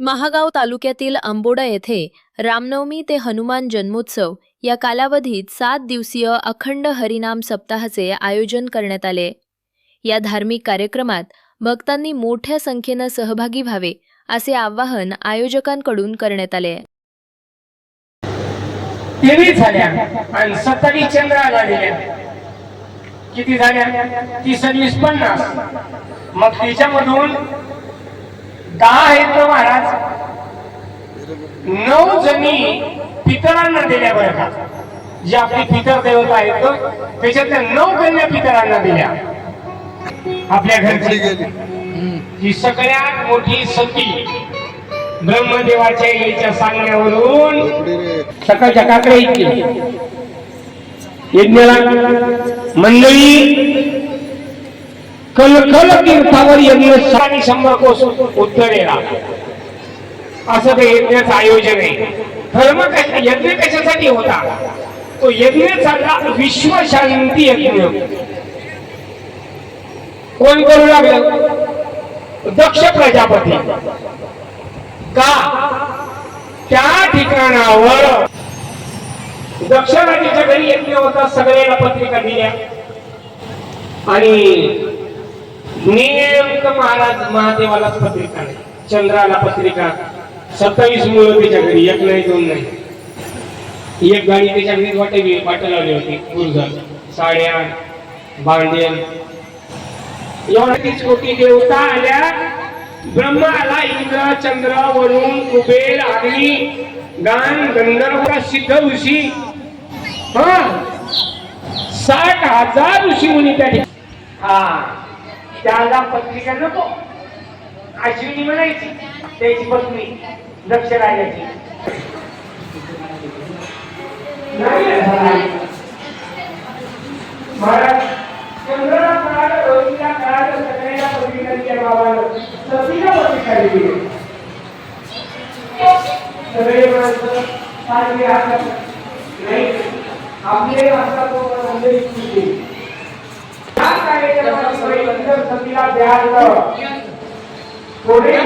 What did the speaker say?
महागाव तालुक्यातील आंबोडा येथे रामनवमी ते हनुमान जन्मोत्सव या कालावधीत 7 दिवसीय अखंड हरिनाम सप्ताहाचे आयोजन करण्यात आले. या धार्मिक कार्यक्रमात भक्तांनी मोठ्या संख्येने सहभागी व्हावे असे आवाहन आयोजकांकडून करण्यात आले. तेवीस झाल्या आणि 27 चंद्राला दिल्या. किती झाल्या? 30 20 50. मग त्याच्यामधून 10 आहेत महाराज, 9 जणी पितरांना दिल्या बरं का. जे आपले पितर देवता आहेत त्याच्यातल्या 9 कन्या पितरांना दिल्या. आपल्या घरची ही सगळ्यात मोठी सती ब्रह्मदेवाच्या याच्या सांगण्यावरून सकाळच्या काकडे इतकी यज्ञाला मंडळी कलकल तीर्थावर यज्ञ 100 कोस उत्तरेला असं ते यज्ञाचं आयोजन आहे. धर्म यज्ञ कशासाठी होता? तो यज्ञ चालला विश्वशांती यज्ञ. कोण करू लागलं? दक्ष प्रजापती. का? त्या ठिकाणावर दक्ष राजाच्या घरी यज्ञ होता. सगळ्यांना पत्रिका दिल्या आणि नेमकं महाराज महादेवालाच पत्रिका नाही, चंद्राला पत्रिका. 27 मुलं त्याच्या घरी, एक नाही 2 नाही. एक गाडी त्याच्या घरी वाटे लावली होती. गुरुजन साड्या भांडेल एवढा 30 कोटी देवता आल्या. ब्रह्मा आला, इंद्र चंद्र वरुण कुबेर अग्नी गान गंधर्व सिद्ध ऋषी 60,000 ऋषी मुनी त्या ठिकाणी. त्याला पत्रिका नको. अश्विनी म्हणायची त्याची पत्नी दक्ष राजाची. महाराज चंद्राला कळालं, रोहिणीला कळालं, सगळ्यांना पत्रिका दिल्या. बाबानं सतीला पत्रिका दिली. सगळे माणसं सारखी राहतात नाही, आपले राहतात मंडळी तुझी. या कार्यक्रमात सतीला द्याल थोडे